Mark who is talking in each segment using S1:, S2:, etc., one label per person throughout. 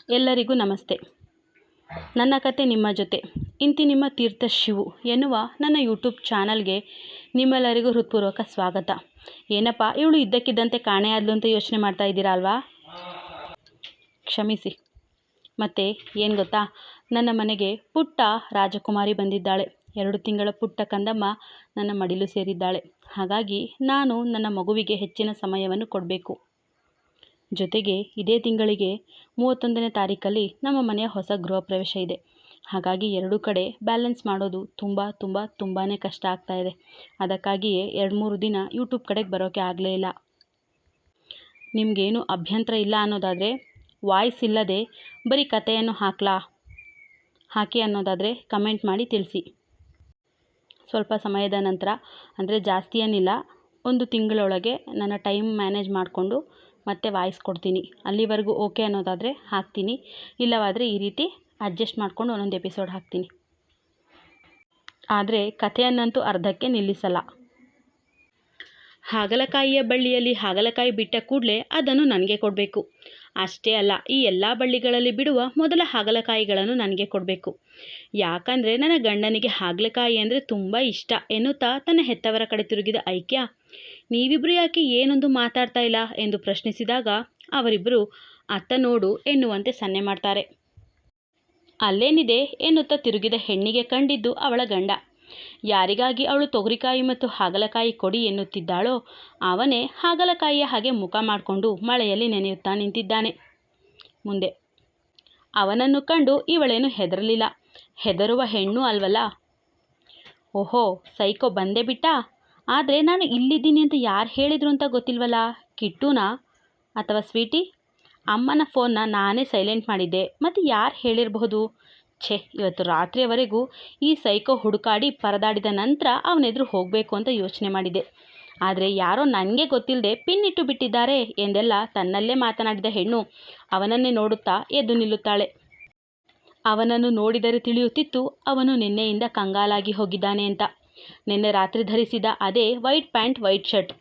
S1: ಎಲ್ಲರಿಗೂ ನಮಸ್ತೆ. ನನ್ನ ಕತೆ ನಿಮ್ಮ ಜೊತೆ ಇಂತಿ ನಿಮ್ಮ ತೀರ್ಥ ಶಿವು ಎನ್ನುವ ನನ್ನ ಯೂಟ್ಯೂಬ್ ಚಾನಲ್ಗೆ ನಿಮ್ಮೆಲ್ಲರಿಗೂ ಹೃತ್ಪೂರ್ವಕ ಸ್ವಾಗತ. ಏನಪ್ಪ ಇವಳು ಇದ್ದಕ್ಕಿದ್ದಂತೆ ಕಾಣೆಯಾದ್ಲು ಅಂತ ಯೋಚನೆ ಮಾಡ್ತಾ ಇದ್ದೀರಾ ಅಲ್ವಾ? ಕ್ಷಮಿಸಿ. ಮತ್ತು ಏನು ಗೊತ್ತಾ, ನನ್ನ ಮನೆಗೆ ಪುಟ್ಟ ರಾಜಕುಮಾರಿ ಬಂದಿದ್ದಾಳೆ. 2 ತಿಂಗಳ ಪುಟ್ಟ ಕಂದಮ್ಮ ನನ್ನ ಮಡಿಲು ಸೇರಿದ್ದಾಳೆ. ಹಾಗಾಗಿ ನಾನು ನನ್ನ ಮಗುವಿಗೆ ಹೆಚ್ಚಿನ ಸಮಯವನ್ನು ಕೊಡಬೇಕು. ಜೊತೆಗೆ ಇದೇ ತಿಂಗಳಿಗೆ 31ನೇ ತಾರೀಕಲ್ಲಿ ನಮ್ಮ ಮನೆಯ ಹೊಸ ಗೃಹ ಪ್ರವೇಶ ಇದೆ. ಹಾಗಾಗಿ 2 ಕಡೆ ಬ್ಯಾಲೆನ್ಸ್ ಮಾಡೋದು ತುಂಬಾ ಕಷ್ಟ ಆಗ್ತಾ ಇದೆ. ಅದಕ್ಕಾಗಿಯೇ 2-3 ದಿನ ಯೂಟ್ಯೂಬ್ ಕಡೆಗೆ ಬರೋಕ್ಕೆ ಆಗಲೇ ಇಲ್ಲ. ನಿಮಗೇನು ಅಭ್ಯಂತರ ಇಲ್ಲ ಅನ್ನೋದಾದರೆ, ವಾಯ್ಸ್ ಇಲ್ಲದೆ ಬರೀ ಕಥೆಯನ್ನು ಹಾಕಿ ಅನ್ನೋದಾದರೆ ಕಮೆಂಟ್ ಮಾಡಿ ತಿಳಿಸಿ. ಸ್ವಲ್ಪ ಸಮಯದ ನಂತರ, ಅಂದರೆ ಜಾಸ್ತಿ ಏನಿಲ್ಲ, 1 ತಿಂಗಳೊಳಗೆ ನನ್ನ ಟೈಮ್ ಮ್ಯಾನೇಜ್ ಮಾಡಿಕೊಂಡು ಮತ್ತೆ ವಾಯ್ಸ್ ಕೊಡ್ತೀನಿ. ಅಲ್ಲಿವರೆಗೂ ಓಕೆ ಅನ್ನೋದಾದರೆ ಹಾಕ್ತೀನಿ, ಇಲ್ಲವಾದರೆ ಈ ರೀತಿ ಅಡ್ಜಸ್ಟ್ ಮಾಡಿಕೊಂಡು ಒಂದೊಂದು ಎಪಿಸೋಡ್ ಹಾಕ್ತೀನಿ. ಆದರೆ ಕಥೆಯನ್ನಂತೂ ಅರ್ಧಕ್ಕೆ ನಿಲ್ಲಿಸಲ್ಲ. ಹಾಗಲಕಾಯಿಯ ಬಳ್ಳಿಯಲ್ಲಿ ಹಾಗಲಕಾಯಿ ಬಿಟ್ಟ ಕೂಡಲೇ ಅದನ್ನು ನನಗೆ ಕೊಡಬೇಕು. ಅಷ್ಟೇ ಅಲ್ಲ, ಈ ಎಲ್ಲ ಬಳ್ಳಿಗಳಲ್ಲಿ ಬಿಡುವ ಮೊದಲ ಹಾಗಲಕಾಯಿಗಳನ್ನು ನನಗೆ ಕೊಡಬೇಕು. ಯಾಕಂದರೆ ನನ್ನ ಗಂಡನಿಗೆ ಹಾಗಲಕಾಯಿ ಅಂದರೆ ತುಂಬ ಇಷ್ಟ ಎನ್ನುತ್ತಾ ತನ್ನ ಹೆತ್ತವರ ಕಡೆ ತಿರುಗಿದ ಐಕ್ಯ, ನೀವಿಬ್ಬರು ಯಾಕೆ ಏನೊಂದು ಮಾತಾಡ್ತಾ ಇಲ್ಲ ಎಂದು ಪ್ರಶ್ನಿಸಿದಾಗ ಅವರಿಬ್ಬರು ಅತ್ತ ನೋಡು ಎನ್ನುವಂತೆ ಸನ್ನೆ ಮಾಡ್ತಾರೆ. ಅಲ್ಲೇನಿದೆ ಎನ್ನುತ್ತಾ ತಿರುಗಿದ ಹೆಣ್ಣಿಗೆ ಕಂಡಿದ್ದು ಅವಳ ಗಂಡ. ಯಾರಿಗಾಗಿ ಅವಳು ತೊಗರಿಕಾಯಿ ಮತ್ತು ಹಾಗಲಕಾಯಿ ಕೊಡಿ ಎನ್ನುತ್ತಿದ್ದಾಳೋ ಅವನೇ ಹಾಗಲಕಾಯಿಯ ಹಾಗೆ ಮುಖ ಮಾಡಿಕೊಂಡು ಮಳೆಯಲ್ಲಿ ನೆನೆಯುತ್ತಾ ನಿಂತಿದ್ದಾನೆ. ಮುಂದೆ ಅವನನ್ನು ಕಂಡು ಇವಳೇನು ಹೆದರಲಿಲ್ಲ. ಹೆದರುವ ಹೆಣ್ಣು ಅಲ್ವಲ್ಲ. ಓಹೋ, ಸೈಕೋ ಬಂದೇ ಬಿಟ್ಟ. ಆದರೆ ನಾನು ಇಲ್ಲಿದ್ದೀನಿ ಅಂತ ಯಾರು ಹೇಳಿದರು ಅಂತ ಗೊತ್ತಿಲ್ವಲ್ಲ. ಕಿಟ್ಟುನಾ ಅಥವಾ ಸ್ವೀಟಿ? ಅಮ್ಮನ ಫೋನ್ನ ನಾನೇ ಸೈಲೆಂಟ್ ಮಾಡಿದ್ದೆ. ಮತ್ತು ಯಾರು ಹೇಳಿರಬಹುದು? ಇವತ್ತು ರಾತ್ರಿಯವರೆಗೂ ಈ ಸೈಕೋ ಹುಡುಕಾಡಿ ಪರದಾಡಿದ ನಂತರ ಅವನೆದುರು ಹೋಗಬೇಕು ಅಂತ ಯೋಚನೆ ಮಾಡಿದ್ದೆ. ಆದರೆ ಯಾರೋ ನನಗೆ ಗೊತ್ತಿಲ್ಲದೆ ಪಿನ್ ಇಟ್ಟು ಬಿಟ್ಟಿದ್ದಾರೆ ಎಂದೆಲ್ಲ ತನ್ನಲ್ಲೇ ಮಾತನಾಡಿದ ಹೆಣ್ಣು ಅವನನ್ನೇ ನೋಡುತ್ತಾ ಎದ್ದು ನಿಲ್ಲುತ್ತಾಳೆ. ಅವನನ್ನು ನೋಡಿದರೆ ತಿಳಿಯುತ್ತಿತ್ತು ಅವನು ನಿನ್ನೆಯಿಂದ ಕಂಗಾಲಾಗಿ ಹೋಗಿದ್ದಾನೆ ಅಂತ. ನಿನ್ನೆ ರಾತ್ರಿ ಧರಿಸಿದ ಅದೇ ವೈಟ್ ಪ್ಯಾಂಟ್, ವೈಟ್ ಶರ್ಟ್.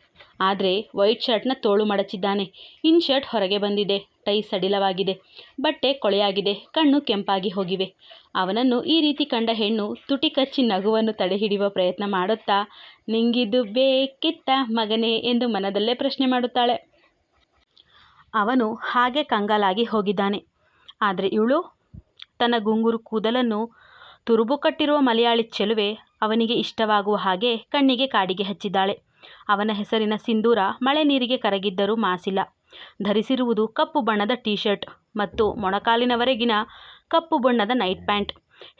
S1: ಆದರೆ ವೈಟ್ ಶರ್ಟ್ನ ತೋಳು ಮಡಚಿದ್ದಾನೆ. ಇನ್ ಶರ್ಟ್ ಹೊರಗೆ ಬಂದಿದೆ. ಟೈ ಸಡಿಲವಾಗಿದೆ. ಬಟ್ಟೆ ಕೊಳೆಯಾಗಿದೆ. ಕಣ್ಣು ಕೆಂಪಾಗಿ ಹೋಗಿವೆ. ಅವನನ್ನು ಈ ರೀತಿ ಕಂಡ ಹೆಣ್ಣು ತುಟಿ ಕಚ್ಚಿ ನಗುವನ್ನು ತಡೆಹಿಡಿಯುವ ಪ್ರಯತ್ನ ಮಾಡುತ್ತಾ, ನಿಂಗಿದು ಬೇಕಿತ್ತ ಮಗನೇ ಎಂದು ಮನದಲ್ಲೇ ಪ್ರಶ್ನೆ ಮಾಡುತ್ತಾಳೆ. ಅವನು ಹಾಗೆ ಕಂಗಾಲಾಗಿ ಹೋಗಿದ್ದಾನೆ. ಆದರೆ ಇವಳು ತನ್ನ ಗುಂಗುರು ಕೂದಲನ್ನು ತುರುಬು ಕಟ್ಟಿರುವ ಮಲಯಾಳಿ ಚೆಲುವೆ ಅವನಿಗೆ ಇಷ್ಟವಾಗುವ ಹಾಗೆ ಕಣ್ಣಿಗೆ ಕಾಡಿಗೆ ಹಚ್ಚಿದ್ದಾಳೆ. ಅವನ ಹೆಸರಿನ ಸಿಂಧೂರ ಮಳೆ ನೀರಿಗೆ ಕರಗಿದ್ದರೂ ಮಾಸಿಲ್ಲ. ಧರಿಸಿರುವುದು ಕಪ್ಪು ಬಣ್ಣದ ಟೀ ಶರ್ಟ್ ಮತ್ತು ಮೊಣಕಾಲಿನವರೆಗಿನ ಕಪ್ಪು ಬಣ್ಣದ ನೈಟ್ ಪ್ಯಾಂಟ್.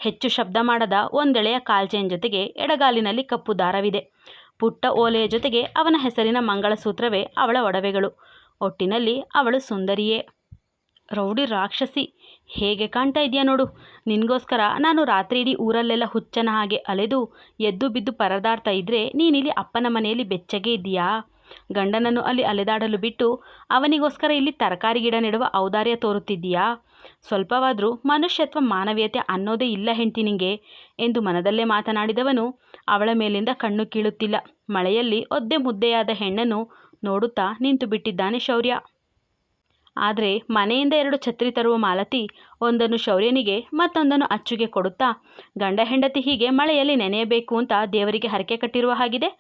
S1: ಹೆಚ್ಚು ಶಬ್ದ ಮಾಡದ ಒಂದೆಳೆಯ ಕಾಲ್ಚೈನ್ ಜೊತೆಗೆ ಎಡಗಾಲಿನಲ್ಲಿ ಕಪ್ಪು ದಾರವಿದೆ. ಪುಟ್ಟ ಓಲೆಯ ಜೊತೆಗೆ ಅವನ ಹೆಸರಿನ ಮಂಗಳಸೂತ್ರವೇ ಅವಳ ಒಡವೆಗಳು. ಒಟ್ಟಿನಲ್ಲಿ ಅವಳು ಸುಂದರಿಯೇ. ರೌಡಿ ರಾಕ್ಷಸಿ, ಹೇಗೆ ಕಾಣ್ತಾ ಇದೆಯಾ ನೋಡು. ನಿನಗೋಸ್ಕರ ನಾನು ರಾತ್ರಿ ಇಡೀ ಊರಲ್ಲೆಲ್ಲ ಹುಚ್ಚನ ಹಾಗೆ ಅಲೆದು ಎದ್ದು ಬಿದ್ದು ಪರದಾಡ್ತಾ ಇದ್ದರೆ ನೀನಿಲ್ಲಿ ಅಪ್ಪನ ಮನೆಯಲ್ಲಿ ಬೆಚ್ಚಗೆ ಇದ್ದೀಯಾ? ಗಂಡನನ್ನು ಅಲ್ಲಿ ಅಲೆದಾಡಲು ಬಿಟ್ಟು ಅವನಿಗೋಸ್ಕರ ಇಲ್ಲಿ ತರಕಾರಿ ಗಿಡ ನೆಡುವ ಔದಾರ್ಯ ತೋರುತ್ತಿದ್ದೀಯಾ? ಸ್ವಲ್ಪವಾದರೂ ಮನುಷ್ಯತ್ವ, ಮಾನವೀಯತೆ ಅನ್ನೋದೇ ಇಲ್ಲ ಹೆಂಡ್ತಿ ನಿಂಗೆ ಎಂದು ಮನದಲ್ಲೇ ಮಾತನಾಡಿದವನು ಅವಳ ಮೇಲಿಂದ ಕಣ್ಣು ಕೀಳುತ್ತಿಲ್ಲ. ಮಳೆಯಲ್ಲಿ ಒದ್ದೆ ಮುದ್ದೆಯಾದ ಹೆಣ್ಣನ್ನು ನೋಡುತ್ತಾ ನಿಂತು ಬಿಟ್ಟಿದ್ದಾನೆ ಶೌರ್ಯ. ಆದರೆ ಮನೆಯಿಂದ 2 ಛತ್ರಿ ತರುವ ಮಾಲತಿ ಒಂದನ್ನು ಶೌರ್ಯನಿಗೆ ಮತ್ತೊಂದನ್ನು ಅಚ್ಚುಗೆ ಕೊಡುತ್ತಾ, ಗಂಡ ಹೆಂಡತಿ ಹೀಗೆ ಮಳೆಯಲ್ಲಿ ನೆನೆಯಬೇಕು ಅಂತ ದೇವರಿಗೆ ಹರಕೆ ಕಟ್ಟಿರುವ ಹಾಗಿದೆ.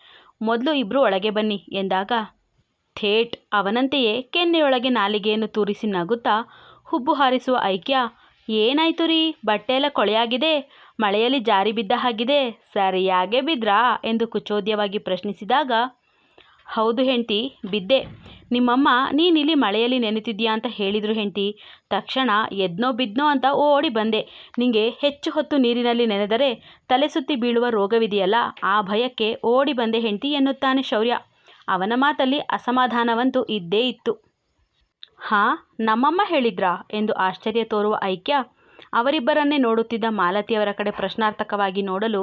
S1: ಮೊದಲು ಇಬ್ಬರು ಒಳಗೆ ಬನ್ನಿ ಎಂದಾಗ ಥೇಟ್ ಅವನಂತೆಯೇ ಕೆನ್ನೆಯೊಳಗೆ ನಾಲಿಗೆಯನ್ನು ತೂರಿಸಿ ನಗುತ್ತಾ ಹುಬ್ಬು ಹಾರಿಸುವ ಐಕ್ಯ, ಏನಾಯ್ತು ರೀ, ಬಟ್ಟೆ ಎಲ್ಲ ಕೊಳೆಯಾಗಿದೆ, ಮಳೆಯಲ್ಲಿ ಜಾರಿ ಬಿದ್ದ ಹಾಗಿದೆ, ಸರಿಯಾಗೇ ಬಿದ್ರಾ ಎಂದು ಕುಚೋದ್ಯವಾಗಿ ಪ್ರಶ್ನಿಸಿದಾಗ, ಹೌದು ಹೆಂಡ್ತಿ, ಬಿದ್ದೆ. ನಿಮ್ಮಮ್ಮ ನೀನಿಲ್ಲಿ ಮಳೆಯಲ್ಲಿ ನೆನೆತಿದ್ಯಾ ಅಂತ ಹೇಳಿದ್ರು ಹೆಂಡ್ತಿ. ತಕ್ಷಣ ಎದ್ನೋ ಬಿದ್ನೋ ಅಂತ ಓಡಿ ಬಂದೆ. ನಿಂಗೆ ಹೆಚ್ಚು ಹೊತ್ತು ನೀರಿನಲ್ಲಿ ನೆನೆದರೆ ತಲೆ ಸುತ್ತಿ ಬೀಳುವ ರೋಗವಿದೆಯಲ್ಲ, ಆ ಭಯಕ್ಕೆ ಓಡಿ ಬಂದೆ ಹೆಂಡ್ತಿ ಎನ್ನುತ್ತಾನೆ ಶೌರ್ಯ. ಅವನ ಮಾತಲ್ಲಿ ಅಸಮಾಧಾನವಂತೂ ಇದ್ದೇ ಇತ್ತು. ಹಾಂ, ನಮ್ಮಮ್ಮ ಹೇಳಿದ್ರಾ ಎಂದು ಆಶ್ಚರ್ಯ ತೋರುವ ಐಕ್ಯ ಅವರಿಬ್ಬರನ್ನೇ ನೋಡುತ್ತಿದ್ದ ಮಾಲತಿಯವರ ಕಡೆ ಪ್ರಶ್ನಾರ್ಥಕವಾಗಿ ನೋಡಲು,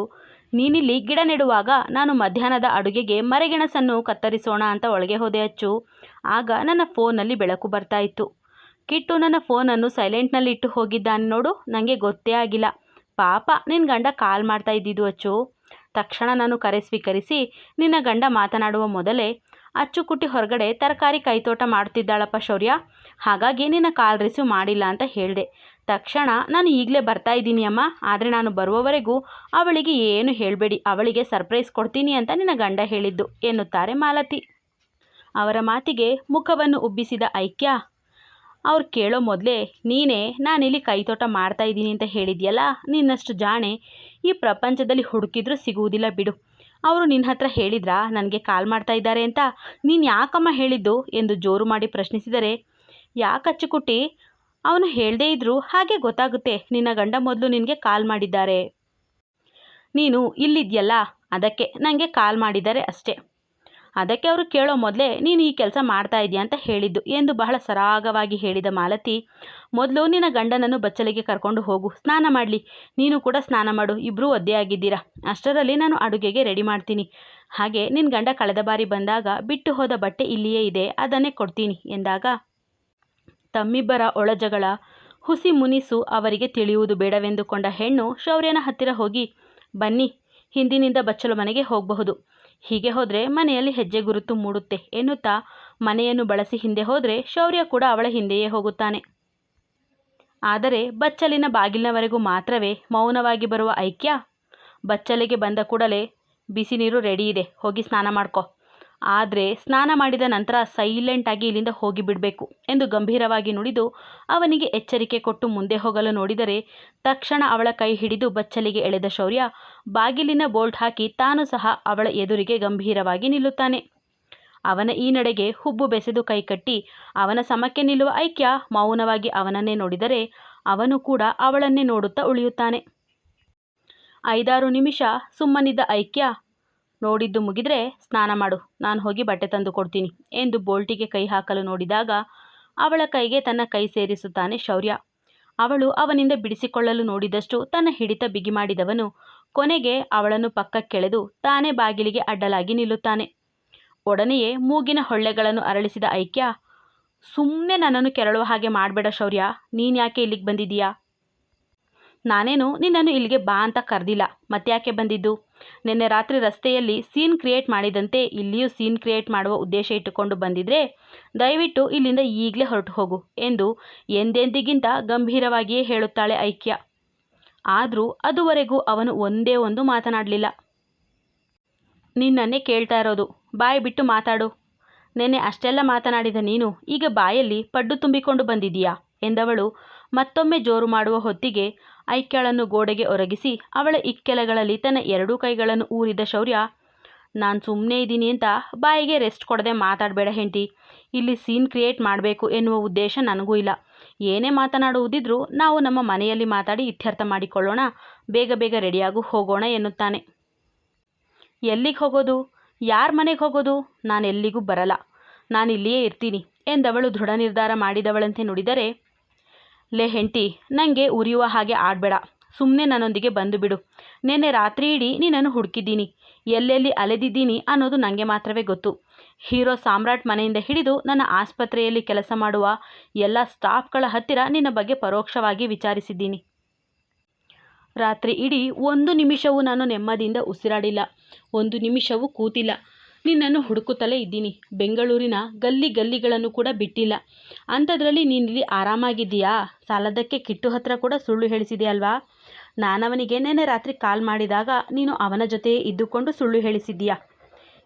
S1: ನೀನಿಲ್ಲಿ ಗಿಡ ನೆಡುವಾಗ ನಾನು ಮಧ್ಯಾಹ್ನದ ಅಡುಗೆಗೆ ಮರೆಗೆಣಸನ್ನು ಕತ್ತರಿಸೋಣ ಅಂತ ಒಳಗೆ ಹೋದೆ ಅಚ್ಚು. ಆಗ ನನ್ನ ಫೋನಲ್ಲಿ ಬೆಳಕು ಬರ್ತಾ ಇತ್ತು. ಕಿಟ್ಟು ನನ್ನ ಫೋನನ್ನು ಸೈಲೆಂಟ್ನಲ್ಲಿ ಇಟ್ಟು ಹೋಗಿದ್ದಾನೆ ನೋಡು, ನನಗೆ ಗೊತ್ತೇ ಆಗಿಲ್ಲ. ಪಾಪ ನಿನ್ನ ಗಂಡ ಕಾಲ್ ಮಾಡ್ತಾ ಇದ್ದಿದ್ದು ಅಚ್ಚು. ತಕ್ಷಣ ನಾನು ಕರೆ ಸ್ವೀಕರಿಸಿ, ನಿನ್ನ ಗಂಡ ಮಾತನಾಡುವ ಮೊದಲೇ ಅಚ್ಚುಕುಟ್ಟಿ ಹೊರಗಡೆ ತರಕಾರಿ ಕೈತೋಟ ಮಾಡ್ತಿದ್ದಾಳಪ್ಪ ಶೌರ್ಯ, ಹಾಗಾಗಿ ನಿನ್ನ ಕಾಲ್ ರಿಸೀವ್ ಮಾಡಿಲ್ಲ ಅಂತ ಹೇಳಿದೆ. ತಕ್ಷಣ ನಾನು ಈಗಲೇ ಬರ್ತಾ ಇದ್ದೀನಿ ಅಮ್ಮ, ಆದರೆ ನಾನು ಬರುವವರೆಗೂ ಅವಳಿಗೆ ಏನು ಹೇಳಬೇಡಿ, ಅವಳಿಗೆ ಸರ್ಪ್ರೈಸ್ ಕೊಡ್ತೀನಿ ಅಂತ ನಿನ್ನ ಗಂಡ ಹೇಳಿದ್ದು ಎನ್ನುತ್ತಾರೆ ಮಾಲತಿ. ಅವರ ಮಾತಿಗೆ ಮುಖವನ್ನು ಉಬ್ಬಿಸಿದ ಐಕ್ಯ, ಅವ್ರು ಕೇಳೋ ಮೊದಲೇ ನೀನೇ ನಾನಿಲ್ಲಿ ಕೈತೋಟ ಮಾಡ್ತಾ ಇದ್ದೀನಿ ಅಂತ ಹೇಳಿದ್ಯಲ್ಲ, ನಿನ್ನಷ್ಟು ಜಾಣೆ ಈ ಪ್ರಪಂಚದಲ್ಲಿ ಹುಡುಕಿದ್ರೂ ಸಿಗುವುದಿಲ್ಲ ಬಿಡು. ಅವರು ನಿನ್ನ ಹತ್ರ ಹೇಳಿದ್ರಾ ನನಗೆ ಕಾಲ್ ಮಾಡ್ತಾ ಇದ್ದಾರೆ ಅಂತ? ನೀನು ಯಾಕಮ್ಮ ಹೇಳಿದ್ದು ಎಂದು ಜೋರು ಮಾಡಿ ಪ್ರಶ್ನಿಸಿದರೆ, ಯಾಕಚ್ಚುಕುಟ್ಟಿ, ಅವನು ಹೇಳದೇ ಇದ್ರೂ ಹಾಗೆ ಗೊತ್ತಾಗುತ್ತೆ, ನಿನ್ನ ಗಂಡ ಮೊದಲು ನಿನಗೆ ಕಾಲ್ ಮಾಡಿದ್ದಾರೆ, ನೀನು ಇಲ್ಲಿದ್ಯಲ್ಲ ಅದಕ್ಕೆ ನನಗೆ ಕಾಲ್ ಮಾಡಿದ್ದಾರೆ ಅಷ್ಟೇ. ಅದಕ್ಕೆ ಅವರು ಕೇಳೋ ಮೊದಲೇ ನೀನು ಈ ಕೆಲಸ ಮಾಡ್ತಾ ಇದೆಯಾ ಅಂತ ಹೇಳಿದ್ದು ಎಂದು ಬಹಳ ಸರಾಗವಾಗಿ ಹೇಳಿದ ಮಾಲತಿ, ಮೊದಲು ನಿನ್ನ ಗಂಡನನ್ನು ಬಚ್ಚಲಿಗೆ ಕರ್ಕೊಂಡು ಹೋಗು, ಸ್ನಾನ ಮಾಡಲಿ, ನೀನು ಕೂಡ ಸ್ನಾನ ಮಾಡು, ಇಬ್ಬರೂ ಒದ್ದೆ ಆಗಿದ್ದೀರಾ. ಅಷ್ಟರಲ್ಲಿ ನಾನು ಅಡುಗೆಗೆ ರೆಡಿ ಮಾಡ್ತೀನಿ. ಹಾಗೆ ನಿನ್ನ ಗಂಡ ಕಳೆದ ಬಾರಿ ಬಂದಾಗ ಬಿಟ್ಟು ಹೋದ ಬಟ್ಟೆ ಇಲ್ಲಿಯೇ ಇದೆ, ಅದನ್ನೇ ಕೊಡ್ತೀನಿ ಎಂದಾಗ ತಮ್ಮಿಬ್ಬರ ಒಳಜಗಳ ಹುಸಿ ಮುನಿಸು ಅವರಿಗೆ ತಿಳಿಯುವುದು ಬೇಡವೆಂದುಕೊಂಡ ಹೆಣ್ಣು ಶೌರ್ಯನ ಹತ್ತಿರ ಹೋಗಿ, ಬನ್ನಿ, ಹಿಂದಿನಿಂದ ಬಚ್ಚಲು ಮನೆಗೆ ಹೋಗಬಹುದು, ಹೀಗೆ ಹೋದರೆ ಮನೆಯಲ್ಲಿ ಹೆಜ್ಜೆ ಗುರುತು ಮೂಡುತ್ತೆ ಎನ್ನುತ್ತಾ ಮನೆಯನ್ನು ಬಳಸಿ ಹಿಂದೆ ಹೋದರೆ ಶೌರ್ಯ ಕೂಡ ಅವಳ ಹಿಂದೆಯೇ ಹೋಗುತ್ತಾನೆ. ಆದರೆ ಬಚ್ಚಲಿನ ಬಾಗಿಲಿನವರೆಗೂ ಮಾತ್ರವೇ ಮೌನವಾಗಿ ಬರುವ ಐಕ್ಯ, ಬಚ್ಚಲಿಗೆ ಬಂದ ಕೂಡಲೇ ಬಿಸಿ ನೀರು ರೆಡಿ ಇದೆ, ಹೋಗಿ ಸ್ನಾನ ಮಾಡ್ಕೊ, ಆದರೆ ಸ್ನಾನ ಮಾಡಿದ ನಂತರ ಸೈಲೆಂಟಾಗಿ ಇಲ್ಲಿಂದ ಹೋಗಿ ಬಿಡಬೇಕು ಎಂದು ಗಂಭೀರವಾಗಿ ನುಡಿದು ಅವನಿಗೆ ಎಚ್ಚರಿಕೆ ಕೊಟ್ಟು ಮುಂದೆ ಹೋಗಲು ನೋಡಿದರೆ ತಕ್ಷಣ ಅವಳ ಕೈ ಹಿಡಿದು ಬಚ್ಚಲಿಗೆ ಎಳೆದ ಶೌರ್ಯ ಬಾಗಿಲಿನ ಬೋಲ್ಟ್ ಹಾಕಿ ತಾನು ಸಹ ಅವಳ ಎದುರಿಗೆ ಗಂಭೀರವಾಗಿ ನಿಲ್ಲುತ್ತಾನೆ. ಅವನ ಈ ನಡೆಗೆ ಹುಬ್ಬು ಬೆಸೆದು ಕೈಕಟ್ಟಿ ಅವನ ಸಮಕ್ಕೆ ನಿಲ್ಲುವ ಐಕ್ಯ ಮೌನವಾಗಿ ಅವನನ್ನೇ ನೋಡಿದರೆ ಅವನು ಕೂಡ ಅವಳನ್ನೇ ನೋಡುತ್ತಾ ಉಳಿಯುತ್ತಾನೆ. 5-6 ನಿಮಿಷ ಸುಮ್ಮನಿದ್ದ ಐಕ್ಯ, ನೋಡಿದ್ದು ಮುಗಿದ್ರೆ ಸ್ನಾನ ಮಾಡು, ನಾನು ಹೋಗಿ ಬಟ್ಟೆ ತಂದು ಕೊಡ್ತೀನಿ ಎಂದು ಬೋಲ್ಟಿಗೆ ಕೈ ಹಾಕಲು ನೋಡಿದಾಗ ಅವಳ ಕೈಗೆ ತನ್ನ ಕೈ ಸೇರಿಸುತ್ತಾನೆ ಶೌರ್ಯ. ಅವಳು ಅವನಿಂದ ಬಿಡಿಸಿಕೊಳ್ಳಲು ನೋಡಿದಷ್ಟು ತನ್ನ ಹಿಡಿತ ಬಿಗಿ ಮಾಡಿದವನು ಕೊನೆಗೆ ಅವಳನ್ನು ಪಕ್ಕಕ್ಕೆಳೆದು ತಾನೇ ಬಾಗಿಲಿಗೆ ಅಡ್ಡಲಾಗಿ ನಿಲ್ಲುತ್ತಾನೆ. ಒಡನೆಯೇ ಮೂಗಿನ ಹೊಳ್ಳೆಗಳನ್ನು ಅರಳಿಸಿದ ಐಕ್ಯ, ಸುಮ್ಮನೆ ನನ್ನನ್ನು ಕೆರಳುವ ಹಾಗೆ ಮಾಡಬೇಡ ಶೌರ್ಯ, ನೀನು ಯಾಕೆ ಇಲ್ಲಿಗೆ ಬಂದಿದ್ದೀಯಾ? ನಾನೇನು ನಿನ್ನನ್ನು ಇಲ್ಲಿಗೆ ಬಾ ಅಂತ ಕರೆದಿಲ್ಲ, ಮತ್ತ್ಯಾಕೆ ಬಂದಿದ್ದು? ನಿನ್ನೆ ರಾತ್ರಿ ರಸ್ತೆಯಲ್ಲಿ ಸೀನ್ ಕ್ರಿಯೇಟ್ ಮಾಡಿದಂತೆ ಇಲ್ಲಿಯೂ ಸೀನ್ ಕ್ರಿಯೇಟ್ ಮಾಡುವ ಉದ್ದೇಶ ಇಟ್ಟುಕೊಂಡು ಬಂದಿದ್ರೆ ದಯವಿಟ್ಟು ಇಲ್ಲಿಂದ ಈಗಲೇ ಹೊರಟು ಹೋಗು ಎಂದು ಎಂದೆಂದಿಗಿಂತ ಗಂಭೀರವಾಗಿಯೇ ಹೇಳುತ್ತಾಳೆ ಐಕ್ಯ. ಆದರೂ ಅದುವರೆಗೂ ಅವನು ಒಂದೇ ಒಂದು ಮಾತನಾಡಲಿಲ್ಲ. ನಿನ್ನನ್ನೇ ಕೇಳ್ತಾ ಇರೋದು, ಬಾಯಿ ಬಿಟ್ಟು ಮಾತಾಡು. ನೆನ್ನೆ ಅಷ್ಟೆಲ್ಲ ಮಾತನಾಡಿದ ನೀನು ಈಗ ಬಾಯಲ್ಲಿ ಪಡ್ಡು ತುಂಬಿಕೊಂಡು ಬಂದಿದ್ದೀಯಾ ಎಂದವಳು ಮತ್ತೊಮ್ಮೆ ಜೋರು ಮಾಡುವ ಹೊತ್ತಿಗೆ ಐಕ್ಯಳನ್ನು ಗೋಡೆಗೆ ಒರಗಿಸಿ ಅವಳ ಇಕ್ಕೆಲಗಳಲ್ಲಿ ತನ್ನ 2 ಕೈಗಳನ್ನು ಊರಿದ ಶೌರ್ಯ, ನಾನು ಸುಮ್ಮನೆ ಇದ್ದೀನಿ ಅಂತ ಬಾಯಿಗೆ ರೆಸ್ಟ್ ಕೊಡದೆ ಮಾತಾಡಬೇಡ ಹೆಂಡತಿ, ಇಲ್ಲಿ ಸೀನ್ ಕ್ರಿಯೇಟ್ ಮಾಡಬೇಕು ಎನ್ನುವ ಉದ್ದೇಶ ನನಗೂ ಇಲ್ಲ. ಏನೇ ಮಾತನಾಡುವುದಿದ್ರೂ ನಾವು ನಮ್ಮ ಮನೆಯಲ್ಲಿ ಮಾತಾಡಿ ಇತ್ಯರ್ಥ ಮಾಡಿಕೊಳ್ಳೋಣ, ಬೇಗ ಬೇಗ ರೆಡಿಯಾಗು ಹೋಗೋಣ ಎನ್ನುತ್ತಾನೆ. ಎಲ್ಲಿಗೆ ಹೋಗೋದು? ಯಾರ ಮನೆಗೆ ಹೋಗೋದು? ನಾನು ಎಲ್ಲಿಗೂ ಬರಲ್ಲ, ನಾನು ಇಲ್ಲಿಯೇ ಇರ್ತೀನಿ ಎಂದವಳು ದೃಢ ನಿರ್ಧಾರ ಮಾಡಿದವಳಂತೆ ನುಡಿದರೆ, ಲೇ ಹೆಂಡತಿ, ನನಗೆ ಉರಿಯುವ ಹಾಗೆ ಆಡಬೇಡ, ಸುಮ್ಮನೆ ನನ್ನೊಂದಿಗೆ ಬಂದು ಬಿಡು. ನಿನ್ನೆ ರಾತ್ರಿ ಇಡೀ ನೀನನ್ನು ಹುಡುಕಿದ್ದೀನಿ, ಎಲ್ಲೆಲ್ಲಿ ಅಲೆದಿದ್ದೀನಿ ಅನ್ನೋದು ನನಗೆ ಮಾತ್ರವೇ ಗೊತ್ತು. ಹೀರೋ ಸಾಮ್ರಾಟ್ ಮನೆಯಿಂದ ಹಿಡಿದು ನನ್ನ ಆಸ್ಪತ್ರೆಯಲ್ಲಿ ಕೆಲಸ ಮಾಡುವ ಎಲ್ಲ ಸ್ಟಾಫ್ಗಳ ಹತ್ತಿರ ನಿನ್ನ ಬಗ್ಗೆ ಪರೋಕ್ಷವಾಗಿ ವಿಚಾರಿಸಿದ್ದೀನಿ. ರಾತ್ರಿ ಇಡೀ 1 ನಿಮಿಷವೂ ನಾನು ನೆಮ್ಮದಿಯಿಂದ ಉಸಿರಾಡಿಲ್ಲ, 1 ನಿಮಿಷವೂ ಕೂತಿಲ್ಲ, ನಿನ್ನನ್ನು ಹುಡುಕುತ್ತಲೇ ಇದ್ದೀನಿ. ಬೆಂಗಳೂರಿನ ಗಲ್ಲಿ ಗಲ್ಲಿಗಳನ್ನು ಕೂಡ ಬಿಟ್ಟಿಲ್ಲ. ಅಂಥದ್ರಲ್ಲಿ ನೀನಿಲ್ಲಿ ಆರಾಮಾಗಿದ್ದೀಯಾ? ಸಾಲದಕ್ಕೆ ಕಿಟ್ಟು ಹತ್ರ ಕೂಡ ಸುಳ್ಳು ಹೇಳಿಸಿದೆ ಅಲ್ವಾ? ನಾನವನಿಗೆ ನೆನ್ನೆ ರಾತ್ರಿ ಕಾಲ್ ಮಾಡಿದಾಗ ನೀನು ಅವನ ಜೊತೆಯೇ ಇದ್ದುಕೊಂಡು ಸುಳ್ಳು ಹೇಳಿಸಿದ್ದೀಯಾ?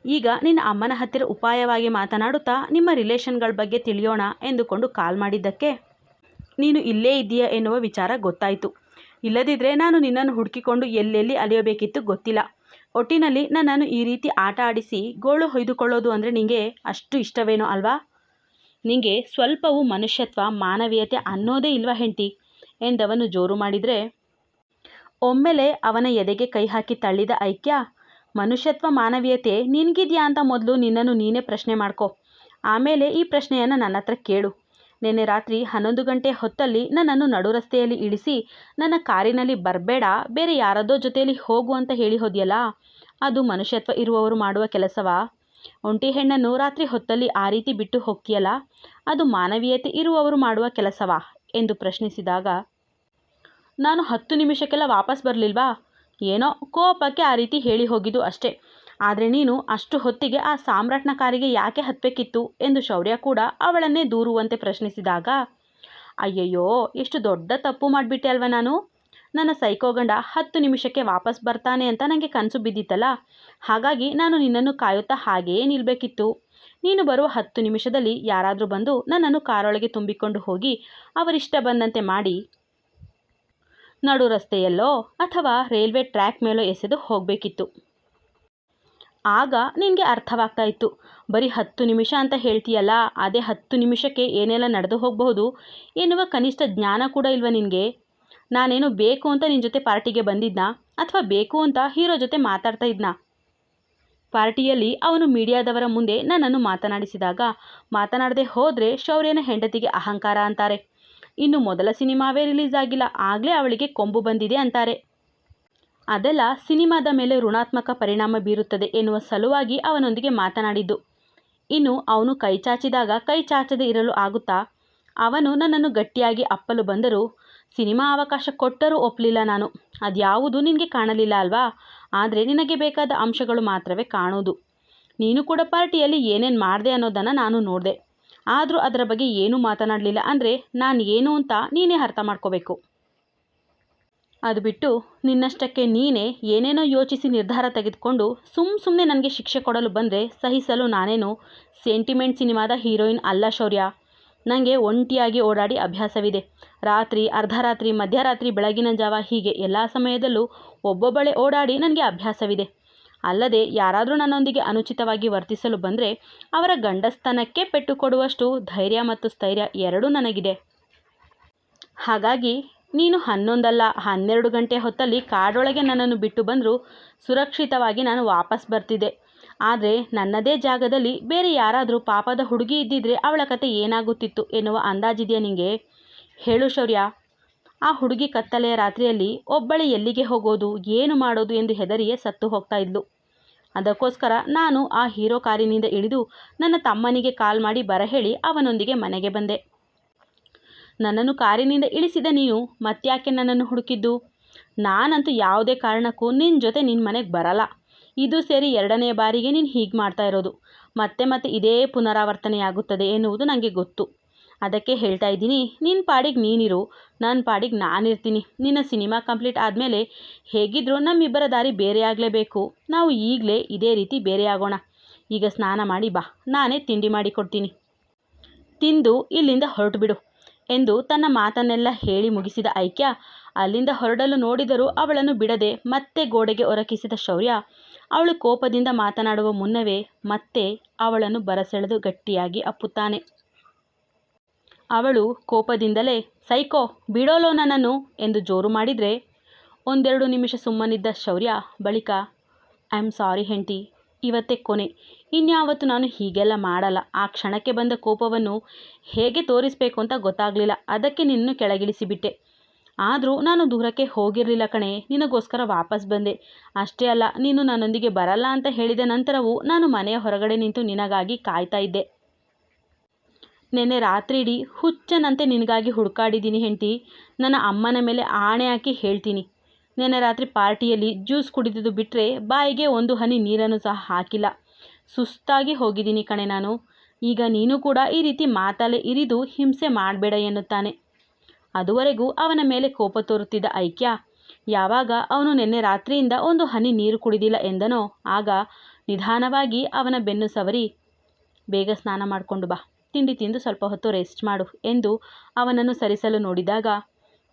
S1: ಈಗ ನಿನ್ನ ಅಮ್ಮನ ಹತ್ತಿರ ಉಪಾಯವಾಗಿ ಮಾತನಾಡುತ್ತಾ ನಿಮ್ಮ ರಿಲೇಷನ್ಗಳ ಬಗ್ಗೆ ತಿಳಿಯೋಣ ಎಂದುಕೊಂಡು ಕಾಲ್ ಮಾಡಿದ್ದಕ್ಕೆ ನೀನು ಇಲ್ಲೇ ಇದ್ದೀಯಾ ಎನ್ನುವ ವಿಚಾರ ಗೊತ್ತಾಯಿತು. ಇಲ್ಲದಿದ್ದರೆ ನಾನು ನಿನ್ನನ್ನು ಹುಡುಕಿಕೊಂಡು ಎಲ್ಲೆಲ್ಲಿ ಅಲೆಯಬೇಕಿತ್ತು ಗೊತ್ತಿಲ್ಲ. ಒಟ್ಟಿನಲ್ಲಿ ನನ್ನನ್ನು ಈ ರೀತಿ ಆಟ ಆಡಿಸಿ ಗೋಳು ಹೊಯ್ದುಕೊಳ್ಳೋದು ಅಂದರೆ ನಿಂಗೆ ಅಷ್ಟು ಇಷ್ಟವೇನೋ ಅಲ್ವಾ? ನಿಂಗೆ ಸ್ವಲ್ಪವೂ ಮನುಷ್ಯತ್ವ ಮಾನವೀಯತೆ ಅನ್ನೋದೇ ಇಲ್ವಾ ಹೆಂಡತಿ ಎಂದವನು ಜೋರು ಮಾಡಿದರೆ ಒಮ್ಮೆಲೆ ಅವನ ಎದೆಗೆ ಕೈ ಹಾಕಿ ತಳ್ಳಿದ ಐಕ್ಯ, ಮನುಷ್ಯತ್ವ ಮಾನವೀಯತೆ ನಿನಗಿದೆಯಾ ಅಂತ ಮೊದಲು ನಿನ್ನನ್ನು ನೀನೇ ಪ್ರಶ್ನೆ ಮಾಡ್ಕೊ, ಆಮೇಲೆ ಈ ಪ್ರಶ್ನೆಯನ್ನು ನನ್ನ ಹತ್ರ ಕೇಳು. ನಿನ್ನೆ ರಾತ್ರಿ 11 ಗಂಟೆ ಹೊತ್ತಲ್ಲಿ ನನ್ನನ್ನು ನಡು ರಸ್ತೆಯಲ್ಲಿ ಇಳಿಸಿ ನನ್ನ ಕಾರಿನಲ್ಲಿ ಬರಬೇಡ, ಬೇರೆ ಯಾರದೋ ಜೊತೆಯಲ್ಲಿ ಹೋಗು ಅಂತ ಹೇಳಿ ಹೋದ್ಯಲ್ಲ, ಅದು ಮನುಷ್ಯತ್ವ ಇರುವವರು ಮಾಡುವ ಕೆಲಸವಾ? ಒಂಟಿ ಹೆಣ್ಣನ್ನು ರಾತ್ರಿ ಹೊತ್ತಲ್ಲಿ ಆ ರೀತಿ ಬಿಟ್ಟು ಹೋಗ್ತೀಯಲ್ಲ, ಅದು ಮಾನವೀಯತೆ ಇರುವವರು ಮಾಡುವ ಕೆಲಸವಾ ಎಂದು ಪ್ರಶ್ನಿಸಿದಾಗ, ನಾನು 10 ನಿಮಿಷಕ್ಕೆಲ್ಲ ವಾಪಸ್ ಬರಲಿಲ್ವಾ? ಏನೋ ಕೋಪಕ್ಕೆ ಆ ರೀತಿ ಹೇಳಿ ಹೋಗಿದ್ದು ಅಷ್ಟೇ. ಆದರೆ ನೀನು ಅಷ್ಟು ಹೊತ್ತಿಗೆ ಆ ಸಾಮ್ರಾಟ್ನ ಕಾರಿಗೆ ಯಾಕೆ ಹತ್ತಬೇಕಿತ್ತು ಎಂದು ಶೌರ್ಯ ಕೂಡ ಅವಳನ್ನೇ ದೂರುವಂತೆ ಪ್ರಶ್ನಿಸಿದಾಗ, ಅಯ್ಯಯ್ಯೋ, ಎಷ್ಟು ದೊಡ್ಡ ತಪ್ಪು ಮಾಡಿಬಿಟ್ಟೆ ಅಲ್ವ ನಾನು. ನನ್ನ ಸೈಕೋ ಗಂಡ 10 ನಿಮಿಷಕ್ಕೆ ವಾಪಸ್ ಬರ್ತಾನೆ ಅಂತ ನನಗೆ ಕನಸು ಬಿದ್ದಿತ್ತಲ್ಲ, ಹಾಗಾಗಿ ನಾನು ನಿನ್ನನ್ನು ಕಾಯುತ್ತಾ ಹಾಗೆಯೇ ನಿಲ್ಲಬೇಕಿತ್ತು. ನೀನು ಬರುವ 10 ನಿಮಿಷದಲ್ಲಿ ಯಾರಾದರೂ ಬಂದು ನನ್ನನ್ನು ಕಾರೊಳಗೆ ತುಂಬಿಕೊಂಡು ಹೋಗಿ ಅವರಿಷ್ಟ ಬಂದಂತೆ ಮಾಡಿ ನಡು ರಸ್ತೆಯಲ್ಲೋ ಅಥವಾ ರೈಲ್ವೆ ಟ್ರ್ಯಾಕ್ ಮೇಲೋ ಎಸೆದು ಹೋಗಬೇಕಿತ್ತು. ಆಗ ನಿನಗೆ ಅರ್ಥವಾಗ್ತಾ ಇತ್ತು. ಬರೀ 10 ನಿಮಿಷ ಅಂತ ಹೇಳ್ತೀಯಲ್ಲ, ಅದೇ 10 ನಿಮಿಷಕ್ಕೆ ಏನೆಲ್ಲ ನಡೆದು ಹೋಗಬಹುದು ಎನ್ನುವ ಕನಿಷ್ಠ ಜ್ಞಾನ ಕೂಡ ಇಲ್ವ ನಿನಗೆ? ನಾನೇನು ಬೇಕು ಅಂತ ನಿನ್ನ ಜೊತೆ ಪಾರ್ಟಿಗೆ ಬಂದಿದ್ನಾ ಅಥವಾ ಬೇಕು ಅಂತ ಹೀರೋ ಜೊತೆ ಮಾತಾಡ್ತಾ ಇದ್ನಾ? ಪಾರ್ಟಿಯಲ್ಲಿ ಅವನು ಮೀಡಿಯಾದವರ ಮುಂದೆ ನನ್ನನ್ನು ಮಾತನಾಡಿಸಿದಾಗ, ಮಾತನಾಡದೆ ಹೋದರೆ ಶೌರ್ಯನ ಹೆಂಡತಿಗೆ ಅಹಂಕಾರ ಅಂತಾರೆ. ಇನ್ನು ಮೊದಲ ಸಿನಿಮಾವೇ ರಿಲೀಸ್ ಆಗಿಲ್ಲ, ಆಗಲೇ ಅವಳಿಗೆ ಕೊಂಬು ಬಂದಿದೆ ಅಂತಾರೆ. ಅದೆಲ್ಲ ಸಿನಿಮಾದ ಮೇಲೆ ಋಣಾತ್ಮಕ ಪರಿಣಾಮ ಬೀರುತ್ತದೆ ಎನ್ನುವ ಸಲುವಾಗಿ ಅವನೊಂದಿಗೆ ಮಾತನಾಡಿದ್ದು. ಇನ್ನು ಅವನು ಕೈ ಚಾಚಿದಾಗ ಕೈ ಚಾಚದೆ ಇರಲು ಆಗುತ್ತಾ? ಅವನು ನನ್ನನ್ನು ಗಟ್ಟಿಯಾಗಿ ಅಪ್ಪಲು ಬಂದರೂ ಸಿನಿಮಾ ಅವಕಾಶ ಕೊಟ್ಟರೂ ಒಪ್ಪಲಿಲ್ಲ ನಾನು. ಅದ್ಯಾವುದು ನಿನಗೆ ಕಾಣಲಿಲ್ಲ ಅಲ್ವಾ? ಆದರೆ ನಿನಗೆ ಬೇಕಾದ ಅಂಶಗಳು ಮಾತ್ರವೇ ಕಾಣೋದು. ನೀನು ಕೂಡ ಪಾರ್ಟಿಯಲ್ಲಿ ಏನೇನು ಮಾಡಿದೆ ಅನ್ನೋದನ್ನು ನಾನು ನೋಡಿದೆ. ಆದರೂ ಅದರ ಬಗ್ಗೆ ಏನೂ ಮಾತನಾಡಲಿಲ್ಲ ಅಂದರೆ ನಾನು ಏನು ಅಂತ ನೀನೇ ಅರ್ಥ ಮಾಡ್ಕೋಬೇಕು. ಅದು ಬಿಟ್ಟು ನಿನ್ನಷ್ಟಕ್ಕೆ ನೀನೇ ಏನೇನೋ ಯೋಚಿಸಿ ನಿರ್ಧಾರ ತೆಗೆದುಕೊಂಡು ಸುಮ್ಮನೆ ನನಗೆ ಶಿಕ್ಷೆ ಕೊಡಲು ಬಂದರೆ ಸಹಿಸಲು ನಾನೇನು ಸೆಂಟಿಮೆಂಟ್ ಸಿನಿಮಾದ ಹೀರೋಯಿನ್ ಅಲ್ಲ ಶೌರ್ಯ. ನನಗೆ ಒಂಟಿಯಾಗಿ ಓಡಾಡಿ ಅಭ್ಯಾಸವಿದೆ. ರಾತ್ರಿ, ಅರ್ಧರಾತ್ರಿ, ಮಧ್ಯರಾತ್ರಿ, ಬೆಳಗಿನ ಜಾವ ಹೀಗೆ ಎಲ್ಲ ಸಮಯದಲ್ಲೂ ಒಬ್ಬೊಬ್ಬಳೇ ಓಡಾಡಿ ನನಗೆ ಅಭ್ಯಾಸವಿದೆ. ಅಲ್ಲದೆ ಯಾರಾದರೂ ನನ್ನೊಂದಿಗೆ ಅನುಚಿತವಾಗಿ ವರ್ತಿಸಲು ಬಂದರೆ ಅವರ ಗಂಡಸ್ತನಕ್ಕೆ ಪೆಟ್ಟು ಕೊಡುವಷ್ಟು ಧೈರ್ಯ ಮತ್ತು ಸ್ಥೈರ್ಯ ಎರಡೂ ನನಗಿದೆ. ಹಾಗಾಗಿ ನೀನು 11 ಅಲ್ಲ 12 ಗಂಟೆ ಹೊತ್ತಲ್ಲಿ ಕಾಡೊಳಗೆ ನನ್ನನ್ನು ಬಿಟ್ಟು ಬಂದರೂ ಸುರಕ್ಷಿತವಾಗಿ ನಾನು ವಾಪಸ್ ಬರ್ತಿದ್ದೆ. ಆದರೆ ನನ್ನದೇ ಜಾಗದಲ್ಲಿ ಬೇರೆ ಯಾರಾದರೂ ಪಾಪದ ಹುಡುಗಿ ಇದ್ದಿದ್ರೆ ಅವಳ ಕತೆ ಏನಾಗುತ್ತಿತ್ತು ಎನ್ನುವ ಅಂದಾಜಿದೆಯಾ ನಿನಗೆ? ಹೇಳು ಶೌರ್ಯ. ಆ ಹುಡುಗಿ ಕತ್ತಲೆಯ ರಾತ್ರಿಯಲ್ಲಿ ಒಬ್ಬಳೇ ಎಲ್ಲಿಗೆ ಹೋಗೋದು, ಏನು ಮಾಡೋದು ಎಂದು ಹೆದರಿಯೇ ಸತ್ತು ಹೋಗ್ತಾ ಇದ್ಲು. ಅದಕ್ಕೋಸ್ಕರ ನಾನು ಆ ಹೀರೋ ಕಾರಿನಿಂದ ಇಳಿದು ನನ್ನ ತಮ್ಮನಿಗೆ ಕಾಲ್ ಮಾಡಿ ಬರಹೇಳಿ ಅವನೊಂದಿಗೆ ಮನೆಗೆ ಬಂದೆ. ನನ್ನನ್ನು ಕಾರಿನಿಂದ ಇಳಿಸಿದ ನೀನು ಮತ್ತ್ಯಾಕೆ ನನ್ನನ್ನು ಹುಡುಕಿದ್ದು? ನಾನಂತೂ ಯಾವುದೇ ಕಾರಣಕ್ಕೂ ನಿನ್ನ ಜೊತೆ ನಿನ್ನ ಮನೆಗೆ ಬರಲ್ಲ. ಇದು ಸೇರಿ 2ನೇ ಬಾರಿಗೆ ನೀನು ಹೀಗೆ ಮಾಡ್ತಾ ಇರೋದು. ಮತ್ತೆ ಮತ್ತೆ ಇದೇ ಪುನರಾವರ್ತನೆಯಾಗುತ್ತದೆ ಎನ್ನುವುದು ನನಗೆ ಗೊತ್ತು. ಅದಕ್ಕೆ ಹೇಳ್ತಾ ಇದ್ದೀನಿ, ನಿನ್ನ ಪಾಡಿಗೆ ನೀನಿರು, ನನ್ನ ಪಾಡಿಗೆ ನಾನಿರ್ತೀನಿ. ನಿನ್ನ ಸಿನಿಮಾ ಕಂಪ್ಲೀಟ್ ಆದಮೇಲೆ ಹೇಗಿದ್ದರೂ ನಮ್ಮಿಬ್ಬರ ದಾರಿ ಬೇರೆ ಆಗಲೇಬೇಕು. ನಾವು ಈಗಲೇ ಇದೇ ರೀತಿ ಬೇರೆಯಾಗೋಣ. ಈಗ ಸ್ನಾನ ಮಾಡಿ ಬಾ, ನಾನೇ ತಿಂಡಿ ಮಾಡಿಕೊಡ್ತೀನಿ. ತಿಂದು ಇಲ್ಲಿಂದ ಹೊರಟು ಬಿಡು ಎಂದು ತನ್ನ ಮಾತನ್ನೆಲ್ಲ ಹೇಳಿ ಮುಗಿಸಿದ ಐಕ್ಯ ಅಲ್ಲಿಂದ ಹೊರಡಲು ನೋಡಿದರೂ ಅವಳನ್ನು ಬಿಡದೆ ಮತ್ತೆ ಗೋಡೆಗೆ ಒರಕಿಸಿದ ಶೌರ್ಯ ಅವಳು ಕೋಪದಿಂದ ಮಾತನಾಡುವ ಮುನ್ನವೇ ಮತ್ತೆ ಅವಳನ್ನು ಬರಸೆಳೆದು ಗಟ್ಟಿಯಾಗಿ ಅಪ್ಪುತ್ತಾನೆ. ಅವಳು ಕೋಪದಿಂದಲೇ ಸೈಕೋ ಬಿಡೋಲೋ ನನ್ನನ್ನು ಎಂದು ಜೋರು ಮಾಡಿದರೆ 1-2 ನಿಮಿಷ ಸುಮ್ಮನಿದ್ದ ಶೌರ್ಯ ಬಳಿಕ ಐ ಆಮ್ ಸಾರಿ ಹೆಂಡತಿ, ಇವತ್ತೇ ಕೊನೆ. ಇನ್ಯಾವತ್ತೂ ನಾನು ಹೀಗೆಲ್ಲ ಮಾಡಲ್ಲ. ಆ ಕ್ಷಣಕ್ಕೆ ಬಂದ ಕೋಪವನ್ನು ಹೇಗೆ ತೋರಿಸಬೇಕು ಅಂತ ಗೊತ್ತಾಗಲಿಲ್ಲ. ಅದಕ್ಕೆ ನಿನ್ನನ್ನು ಕೆಳಗಿಳಿಸಿಬಿಟ್ಟೆ. ಆದರೂ ನಾನು ದೂರಕ್ಕೆ ಹೋಗಿರಲಿಲ್ಲ ಕಣೆ, ನಿನಗೋಸ್ಕರ ವಾಪಸ್ ಬಂದೆ. ಅಷ್ಟೇ ಅಲ್ಲ, ನೀನು ನನ್ನೊಂದಿಗೆ ಬರಲ್ಲ ಅಂತ ಹೇಳಿದ ನಂತರವೂ ನಾನು ಮನೆಯ ಹೊರಗಡೆ ನಿಂತು ನಿನಗಾಗಿ ಕಾಯ್ತಾ ಇದ್ದೆ. ನೆನ್ನೆ ರಾತ್ರಿ ಇಡೀ ಹುಚ್ಚನಂತೆ ನಿನಗಾಗಿ ಹುಡುಕಾಡಿದ್ದೀನಿ ಹೆಂಡತಿ. ನನ್ನ ಅಮ್ಮನ ಮೇಲೆ ಆಣೆ ಹಾಕಿ ಹೇಳ್ತೀನಿ, ನೆನ್ನೆ ರಾತ್ರಿ ಪಾರ್ಟಿಯಲ್ಲಿ ಜ್ಯೂಸ್ ಕುಡಿದಿದ್ದು ಬಿಟ್ಟರೆ ಬಾಯಿಗೆ ಒಂದು ಹನಿ ನೀರನ್ನು ಸಹ ಹಾಕಿಲ್ಲ. ಸುಸ್ತಾಗಿ ಹೋಗಿದ್ದೀನಿ ಕಣೆ ನಾನು. ಈಗ ನೀನು ಕೂಡ ಈ ರೀತಿ ಮಾತಲ್ಲೇ ಇರಿದು ಹಿಂಸೆ ಮಾಡಬೇಡ ಎನ್ನುತ್ತಾನೆ. ಅದುವರೆಗೂ ಅವನ ಮೇಲೆ ಕೋಪ ತೋರುತ್ತಿದ್ದ ಐಕ್ಯ ಯಾವಾಗ ಅವನು ನೆನ್ನೆ ರಾತ್ರಿಯಿಂದ ಒಂದು ಹನಿ ನೀರು ಕುಡಿದಿಲ್ಲ ಎಂದನೋ ಆಗ ನಿಧಾನವಾಗಿ ಅವನ ಬೆನ್ನು ಸವರಿ, ಬೇಗ ಸ್ನಾನ ಮಾಡಿಕೊಂಡು ಬಾ, ತಿಂಡಿ ತಿಂದು ಸ್ವಲ್ಪ ಹೊತ್ತು ರೆಸ್ಟ್ ಮಾಡು ಎಂದು ಅವನನ್ನು ಸರಿಸಲು ನೋಡಿದಾಗ,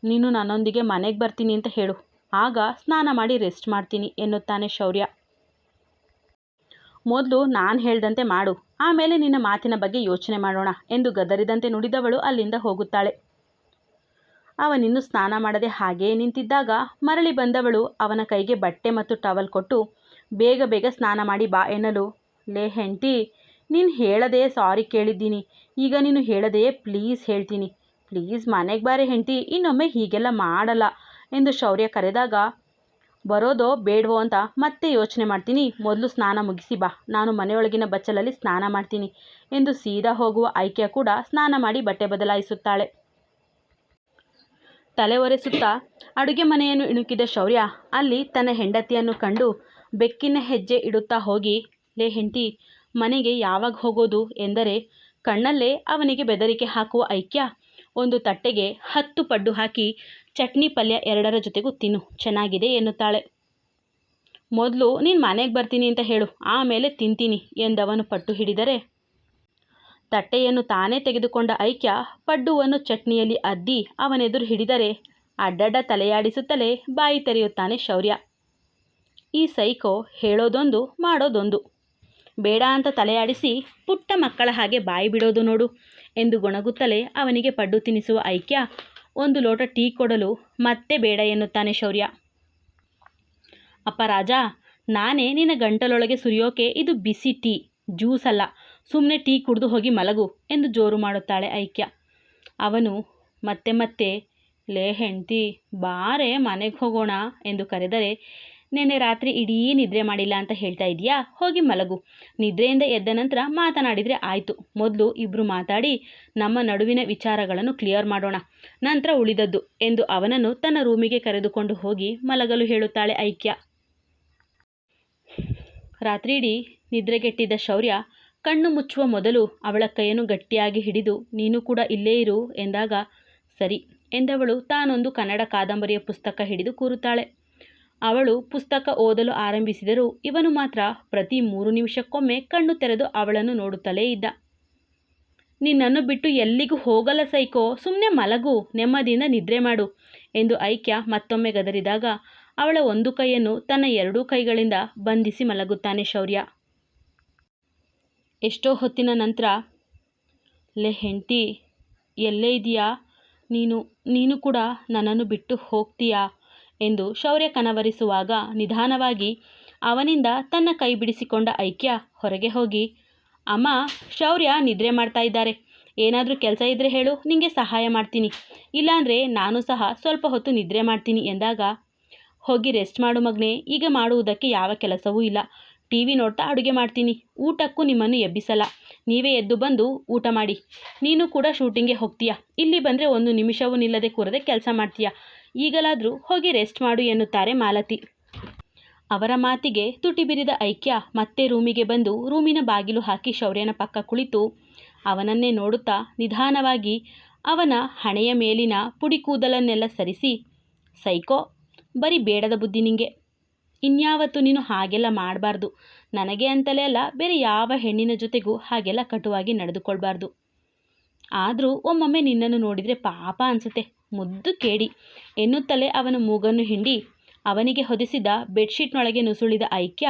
S1: ನೀನು ನನ್ನೊಂದಿಗೆ ಮನೆಗೆ ಬರ್ತೀನಿ ಅಂತ ಹೇಳು, ಆಗ ಸ್ನಾನ ಮಾಡಿ ರೆಸ್ಟ್ ಮಾಡ್ತೀನಿ ಎನ್ನುತ್ತಾನೆ ಶೌರ್ಯ. ಮೊದಲು ನಾನು ಹೇಳ್ದಂತೆ ಮಾಡು, ಆಮೇಲೆ ನಿನ್ನ ಮಾತಿನ ಬಗ್ಗೆ ಯೋಚನೆ ಮಾಡೋಣ ಎಂದು ಗದರಿದಂತೆ ನುಡಿದವಳು ಅಲ್ಲಿಂದ ಹೋಗುತ್ತಾಳೆ. ಅವನಿನ್ನೂ ಸ್ನಾನ ಮಾಡದೆ ಹಾಗೇ ನಿಂತಿದ್ದಾಗ ಮರಳಿ ಬಂದವಳು ಅವನ ಕೈಗೆ ಬಟ್ಟೆ ಮತ್ತು ಟವಲ್ ಕೊಟ್ಟು ಬೇಗ ಬೇಗ ಸ್ನಾನ ಮಾಡಿ ಬಾ ಎನ್ನಲು, ಲೇ ಹೆಂಡತಿ, ನೀನು ಹೇಳದೆ ಸಾರಿ ಕೇಳಿದ್ದೀನಿ. ಈಗ ನೀನು ಹೇಳದೆಯೇ ಪ್ಲೀಸ್ ಹೇಳ್ತೀನಿ. ಪ್ಲೀಸ್ ಮನೆಗೆ ಬಾರೆ ಹೆಂಡತಿ, ಇನ್ನೊಮ್ಮೆ ಹೀಗೆಲ್ಲ ಮಾಡಲ್ಲ ಎಂದು ಶೌರ್ಯ ಕರೆದಾಗ, ಬರೋದೋ ಬೇಡವೋ ಅಂತ ಮತ್ತೆ ಯೋಚನೆ ಮಾಡ್ತೀನಿ, ಮೊದಲು ಸ್ನಾನ ಮುಗಿಸಿ ಬಾ, ನಾನು ಮನೆಯೊಳಗಿನ ಬಚ್ಚಲಲ್ಲಿ ಸ್ನಾನ ಮಾಡ್ತೀನಿ ಎಂದು ಸೀದಾ ಹೋಗುವ ಐಕ್ಯ ಕೂಡ ಸ್ನಾನ ಮಾಡಿ ಬಟ್ಟೆ ಬದಲಾಯಿಸುತ್ತಾಳೆ. ತಲೆ ಒರೆಸುತ್ತಾ ಅಡುಗೆ ಮನೆಯನ್ನು ಇಣುಕಿದ ಶೌರ್ಯ ಅಲ್ಲಿ ತನ್ನ ಹೆಂಡತಿಯನ್ನು ಕಂಡು ಬೆಕ್ಕಿನ ಹೆಜ್ಜೆ ಇಡುತ್ತಾ ಹೋಗಿ, ಲೇ ಹೆಂಡ್ತಿ, ಮನೆಗೆ ಯಾವಾಗ ಹೋಗೋದು ಎಂದರೆ ಕಣ್ಣಲ್ಲೇ ಅವನಿಗೆ ಬೆದರಿಕೆ ಹಾಕುವ ಐಕ್ಯ ಒಂದು ತಟ್ಟೆಗೆ 10 ಪಡ್ಡು ಹಾಕಿ ಚಟ್ನಿ ಪಲ್ಯ 2ರ ಜೊತೆಗೂ ತಿನ್ನು, ಚೆನ್ನಾಗಿದೆ ಎನ್ನುತ್ತಾಳೆ. ಮೊದಲು ನೀನು ಮನೆಗೆ ಬರ್ತೀನಿ ಅಂತ ಹೇಳು, ಆಮೇಲೆ ತಿಂತೀನಿ ಎಂದವನು ಪಟ್ಟು ಹಿಡಿದರೆ, ತಟ್ಟೆಯನ್ನು ತಾನೇ ತೆಗೆದುಕೊಂಡ ಐಕ್ಯ ಪಡ್ಡುವನ್ನು ಚಟ್ನಿಯಲ್ಲಿ ಅದ್ದಿ ಅವನೆದುರು ಹಿಡಿದರೆ ಅಡ್ಡಡ್ಡ ತಲೆಯಾಡಿಸುತ್ತಲೇ ಬಾಯಿ ತೆರೆಯುತ್ತಾನೆ ಶೌರ್ಯ. ಈ ಸೈಕೋ ಹೇಳೋದೊಂದು ಮಾಡೋದೊಂದು. ಬೇಡ ಅಂತ ತಲೆಯಾಡಿಸಿ ಪುಟ್ಟ ಮಕ್ಕಳ ಹಾಗೆ ಬಾಯಿ ಬಿಡೋದು ನೋಡು ಎಂದು ಗೊಣಗುತ್ತಲೇ ಅವನಿಗೆ ಪಡ್ಡು ತಿನ್ನಿಸುವ ಐಕ್ಯ 1 ಲೋಟ ಟೀ ಕೊಡಲು ಮತ್ತೆ ಬೇಡ ಎನ್ನುತ್ತಾನೆ ಶೌರ್ಯ. ಅಪ್ಪ ರಾಜ, ನಾನೇ ನಿನ್ನ ಗಂಟಲೊಳಗೆ ಸುರಿಯೋಕೆ ಇದು ಬಿಸಿ ಟೀ, ಜ್ಯೂಸ್ ಅಲ್ಲ, ಸುಮ್ಮನೆ ಟೀ ಕುಡಿದು ಹೋಗಿ ಮಲಗು ಎಂದು ಜೋರು ಮಾಡುತ್ತಾಳೆ ಐಕ್ಯ. ಅವನು ಮತ್ತೆ ಮತ್ತೆ, ಲೇ ಹೆಂಡ್ತಿ, ಬಾರೆ ಮನೆಗೆ ಹೋಗೋಣ ಎಂದು ಕರೆದರೆ, ನೆನ್ನೆ ರಾತ್ರಿ ಇಡೀ ನಿದ್ರೆ ಮಾಡಿಲ್ಲ ಅಂತ ಹೇಳ್ತಾ ಇದೀಯಾ, ಹೋಗಿ ಮಲಗು, ನಿದ್ರೆಯಿಂದ ಎದ್ದ ನಂತರ ಮಾತನಾಡಿದರೆ ಆಯಿತು, ಮೊದಲು ಇಬ್ಬರು ಮಾತಾಡಿ ನಮ್ಮ ನಡುವಿನ ವಿಚಾರಗಳನ್ನು ಕ್ಲಿಯರ್ ಮಾಡೋಣ, ನಂತರ ಉಳಿದದ್ದು ಎಂದು ಅವನನ್ನು ತನ್ನ ರೂಮಿಗೆ ಕರೆದುಕೊಂಡು ಹೋಗಿ ಮಲಗಲು ಹೇಳುತ್ತಾಳೆ ಐಕ್ಯ. ರಾತ್ರಿಯಿಡೀ ನಿದ್ರೆಗೆಟ್ಟಿದ್ದ ಶೌರ್ಯ ಕಣ್ಣು ಮುಚ್ಚುವ ಮೊದಲು ಅವಳ ಕೈಯನ್ನು ಗಟ್ಟಿಯಾಗಿ ಹಿಡಿದು, ನೀನು ಕೂಡ ಇಲ್ಲೇ ಇರು ಎಂದಾಗ, ಸರಿ ಎಂದವಳು ತಾನೊಂದು ಕನ್ನಡ ಕಾದಂಬರಿಯ ಪುಸ್ತಕ ಹಿಡಿದು ಕೂರುತ್ತಾಳೆ. ಅವಳು ಪುಸ್ತಕ ಓದಲು ಆರಂಭಿಸಿದರೂ ಇವನು ಮಾತ್ರ ಪ್ರತಿ 3 ನಿಮಿಷಕ್ಕೊಮ್ಮೆ ಕಣ್ಣು ತೆರೆದು ಅವಳನ್ನು ನೋಡುತ್ತಲೇ ಇದ್ದ. ನಿನ್ನನ್ನು ಬಿಟ್ಟು ಎಲ್ಲಿಗೂ ಹೋಗಲ್ಲ ಸೈಕೋ, ಸುಮ್ಮನೆ ಮಲಗು, ನೆಮ್ಮದಿಯಿಂದ ನಿದ್ರೆ ಮಾಡು ಎಂದು ಐಕ್ಯ ಮತ್ತೊಮ್ಮೆ ಗದರಿದಾಗ ಅವಳ ಒಂದು ಕೈಯನ್ನು ತನ್ನ 2 ಕೈಗಳಿಂದ ಬಂಧಿಸಿ ಮಲಗುತ್ತಾನೆ ಶೌರ್ಯ. ಎಷ್ಟೋ ಹೊತ್ತಿನ ನಂತರ, ಲೇ ಹೆಂಡ್ತಿ, ಎಲ್ಲೇ ಇದೆಯಾ, ನೀನು ಕೂಡ ನನ್ನನ್ನು ಬಿಟ್ಟು ಹೋಗ್ತೀಯಾ ಎಂದು ಶೌರ್ಯ ಕನವರಿಸುವಾಗ ನಿಧಾನವಾಗಿ ಅವನಿಂದ ತನ್ನ ಕೈ ಬಿಡಿಸಿಕೊಂಡ ಐಕ್ಯ ಹೊರಗೆ ಹೋಗಿ, ಅಮ್ಮ, ಶೌರ್ಯ ನಿದ್ರೆ ಮಾಡ್ತಾ ಇದ್ದಾರೆ, ಏನಾದರೂ ಕೆಲಸ ಇದ್ದರೆ ಹೇಳು, ನಿಂಗೆ ಸಹಾಯ ಮಾಡ್ತೀನಿ, ಇಲ್ಲಾಂದರೆ ನಾನು ಸಹ ಸ್ವಲ್ಪ ಹೊತ್ತು ನಿದ್ರೆ ಮಾಡ್ತೀನಿ ಎಂದಾಗ, ಹೋಗಿ ರೆಸ್ಟ್ ಮಾಡು ಮಗನೇ, ಈಗ ಮಾಡುವುದಕ್ಕೆ ಯಾವ ಕೆಲಸವೂ ಇಲ್ಲ, ಟಿವಿ ನೋಡ್ತಾ ಅಡುಗೆ ಮಾಡ್ತೀನಿ, ಊಟಕ್ಕೂ ನಿಮ್ಮನ್ನು ಎಬ್ಬಿಸಲ್ಲ, ನೀವೇ ಎದ್ದು ಬಂದು ಊಟ ಮಾಡಿ, ನೀನು ಕೂಡ ಶೂಟಿಂಗ್ಗೆ ಹೋಗ್ತೀಯಾ, ಇಲ್ಲಿ ಬಂದರೆ 1 ನಿಮಿಷವೂ ನಿಲ್ಲದೆ ಕೂರದೆ ಕೆಲಸ ಮಾಡ್ತೀಯಾ, ಈಗಲಾದರೂ ಹೋಗಿ ರೆಸ್ಟ್ ಮಾಡು ಎನ್ನುತ್ತಾರೆ ಮಾಲತಿ. ಅವರ ಮಾತಿಗೆ ತುಟಿ ಬಿರಿದ ಐಕ್ಯ ಮತ್ತೆ ರೂಮಿಗೆ ಬಂದು ರೂಮಿನ ಬಾಗಿಲು ಹಾಕಿ ಶೌರ್ಯನ ಪಕ್ಕ ಕುಳಿತು ಅವನನ್ನೇ ನೋಡುತ್ತಾ ನಿಧಾನವಾಗಿ ಅವನ ಹಣೆಯ ಮೇಲಿನ ಪುಡಿ ಕೂದಲನ್ನೆಲ್ಲ ಸರಿಸಿ, ಸೈಕೋ, ಬರೀ ಬೇಡದ ಬುದ್ಧಿ ನಿಂಗೆ, ಇನ್ಯಾವತ್ತು ನೀನು ಹಾಗೆಲ್ಲ ಮಾಡಬಾರ್ದು, ನನಗೆ ಅಂತಲೇ ಅಲ್ಲ, ಬೇರೆ ಯಾವ ಹೆಣ್ಣಿನ ಜೊತೆಗೂ ಹಾಗೆಲ್ಲ ಕಟುವಾಗಿ ನಡೆದುಕೊಳ್ಬಾರ್ದು, ಆದರೂ ಒಮ್ಮೊಮ್ಮೆ ನಿನ್ನನ್ನು ನೋಡಿದರೆ ಪಾಪ ಅನಿಸುತ್ತೆ, ಮುದ್ದು ಕೇಡಿ ಎನ್ನುತ್ತಲೇ ಅವನ ಮೂಗನ್ನು ಹಿಂಡಿ ಅವನಿಗೆ ಹೊದಿಸಿದ ಬೆಡ್ಶೀಟ್ನೊಳಗೆ ನುಸುಳಿದ ಐಕ್ಯ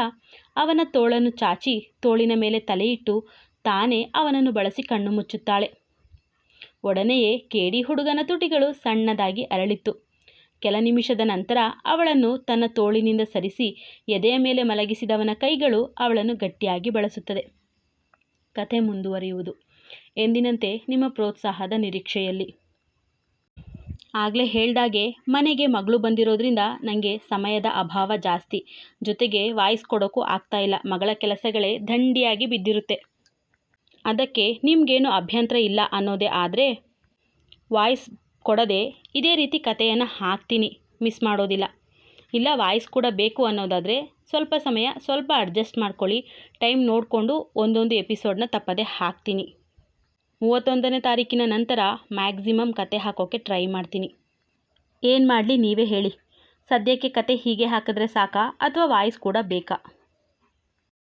S1: ಅವನ ತೋಳನ್ನು ಚಾಚಿ ತೋಳಿನ ಮೇಲೆ ತಲೆಯಿಟ್ಟು ತಾನೇ ಅವನನ್ನು ಬಳಸಿ ಕಣ್ಣು ಮುಚ್ಚುತ್ತಾಳೆ. ಒಡನೆಯೇ ಕೇಡಿ ಹುಡುಗನ ತುಟಿಗಳು ಸಣ್ಣದಾಗಿ ಅರಳಿತ್ತು. ಕೆಲ ನಿಮಿಷದ ನಂತರ ಅವಳನ್ನು ತನ್ನ ತೋಳಿನಿಂದ ಸರಿಸಿ ಎದೆಯ ಮೇಲೆ ಮಲಗಿಸಿದವನ ಕೈಗಳು ಅವಳನ್ನು ಗಟ್ಟಿಯಾಗಿ ಬಳಸುತ್ತದೆ. ಕಥೆ ಮುಂದುವರಿಯುವುದು. ಎಂದಿನಂತೆ ನಿಮ್ಮ ಪ್ರೋತ್ಸಾಹದ ನಿರೀಕ್ಷೆಯಲ್ಲಿ. ಆಗಲೇ ಹೇಳ್ದಾಗೆ ಮನೆಗೆ ಮಗಳು ಬಂದಿರೋದ್ರಿಂದ ನನಗೆ ಸಮಯದ ಅಭಾವ ಜಾಸ್ತಿ, ಜೊತೆಗೆ ವಾಯ್ಸ್ ಕೊಡೋಕ್ಕೂ ಆಗ್ತಾ ಇಲ್ಲ, ಮಗಳ ಕೆಲಸಗಳೇ ದಂಡಿಯಾಗಿ ಬಿದ್ದಿರುತ್ತೆ. ಅದಕ್ಕೆ ನಿಮಗೇನು ಅಭ್ಯಂತರ ಇಲ್ಲ ಅನ್ನೋದೇ ಆದರೆ ವಾಯ್ಸ್ ಕೊಡದೆ ಇದೇ ರೀತಿ ಕಥೆಯನ್ನು ಹಾಕ್ತೀನಿ, ಮಿಸ್ ಮಾಡೋದಿಲ್ಲ. ಇಲ್ಲ ವಾಯ್ಸ್ ಕೂಡ ಬೇಕು ಅನ್ನೋದಾದರೆ ಸ್ವಲ್ಪ ಸಮಯ ಸ್ವಲ್ಪ ಅಡ್ಜಸ್ಟ್ ಮಾಡ್ಕೊಳ್ಳಿ, ಟೈಮ್ ನೋಡಿಕೊಂಡು ಒಂದೊಂದು ಎಪಿಸೋಡ್ನ ತಪ್ಪದೆ ಹಾಕ್ತೀನಿ. 31ನೇ ತಾರೀಕಿನ ನಂತರ ಮ್ಯಾಕ್ಸಿಮಮ್ ಕತೆ ಹಾಕೋಕ್ಕೆ ಟ್ರೈ ಮಾಡ್ತೀನಿ. ಏನು ಮಾಡಲಿ ನೀವೇ ಹೇಳಿ, ಸದ್ಯಕ್ಕೆ ಕತೆ ಹೀಗೆ ಹಾಕಿದ್ರೆ ಸಾಕಾ ಅಥವಾ ವಾಯ್ಸ್ ಕೂಡ ಬೇಕಾ?